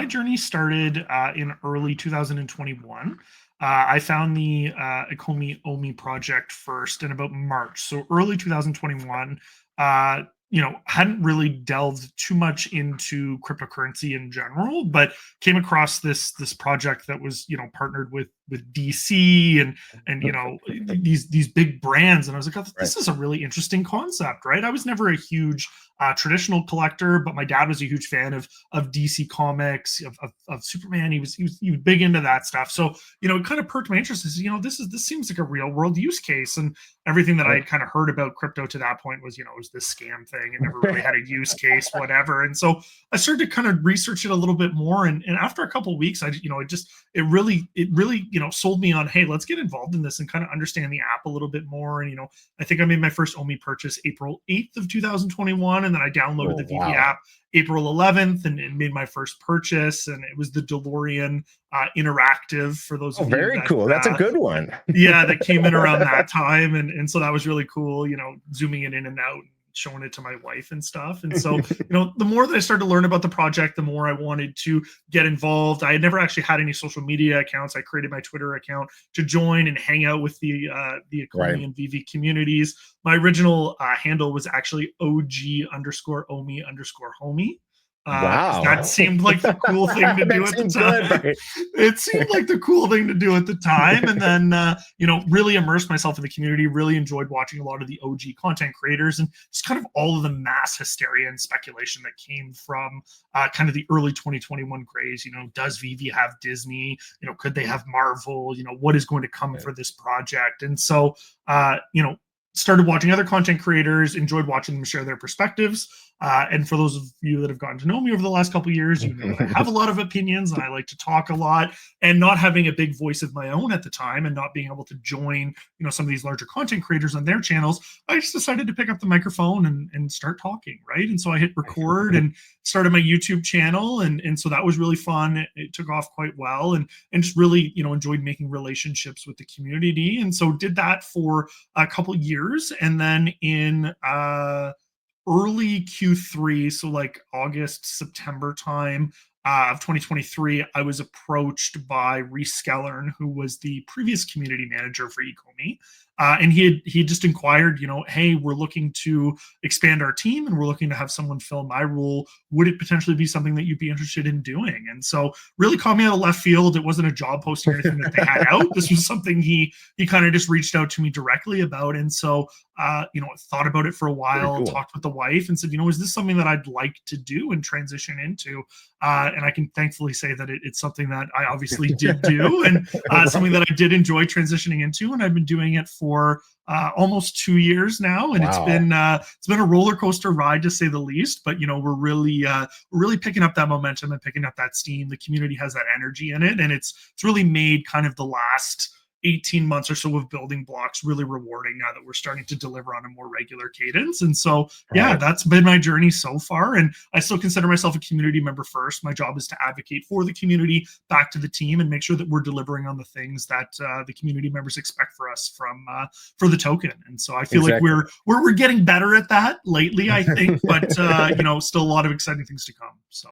my journey started in early 2021. I found the Ecomi OMI project first in about March. So early 2021, hadn't really delved too much into cryptocurrency in general, but came across this project that was, partnered with DC and these big brands. And I was like, oh, this is a really interesting concept, right? I was never a huge traditional collector, but my dad was a huge fan of DC comics, of Superman. He was big into that stuff. So it kind of perked my interest. This seems like a real world use case, and everything that I had kind of heard about crypto to that point was, it was this scam thing and never really had a use case, whatever. And so I started to kind of research it a little bit more. And after a couple of weeks, it really sold me on, hey, let's get involved in this and kind of understand the app a little bit more. And, I think I made my first OMI purchase April 8th of 2021. And then I downloaded the VeVe app April 11th and made my first purchase. And it was the DeLorean interactive, for those of you very cool. That's a good one. That came in around that time. And so that was really cool, zooming it in and out, showing it to my wife and stuff. And so, the more that I started to learn about the project, the more I wanted to get involved. I had never actually had any social media accounts. I created my Twitter account to join and hang out with the Ecomi and VeVe communities. My original handle was actually OG_OMI_homie. Wow. That seemed like the cool thing to do at the time. Good, right? It seemed like the cool thing to do at the time. And then, really immersed myself in the community, really enjoyed watching a lot of the OG content creators and just kind of all of the mass hysteria and speculation that came from kind of the early 2021 craze. Does VeVe have Disney? Could they have Marvel? What is going to come for this project? And so, started watching other content creators, enjoyed watching them share their perspectives. And for those of you that have gotten to know me over the last couple of years, I have a lot of opinions and I like to talk a lot, and not having a big voice of my own at the time and not being able to join, some of these larger content creators on their channels, I just decided to pick up the microphone and start talking, right? And so I hit record and started my YouTube channel. And so that was really fun. It took off quite well, and just really, enjoyed making relationships with the community. And so did that for a couple of years. And then in early Q3, so like August, September time of 2023, I was approached by Reese Skellern, who was the previous community manager for Ecomi. And he just inquired, hey, we're looking to expand our team and we're looking to have someone fill my role. Would it potentially be something that you'd be interested in doing? And so really caught me out of left field. It wasn't a job posting or anything that they had out. This was something he kind of just reached out to me directly about. And so, thought about it for a while, talked with the wife and said, is this something that I'd like to do and transition into? And I can thankfully say that it's something that I obviously did do, and something that I did enjoy transitioning into. And I've been doing it for almost 2 years now, and it's been a roller coaster ride, to say the least. But we're really picking up that momentum and picking up that steam. The community has that energy in it, and it's really made kind of the last 18 months or so of building blocks really rewarding now that we're starting to deliver on a more regular cadence. And so, that's been my journey so far. And I still consider myself a community member first. My job is to advocate for the community, back to the team, and make sure that we're delivering on the things that the community members expect for us for the token. And so I feel like we're getting better at that lately, I think, but still a lot of exciting things to come. So.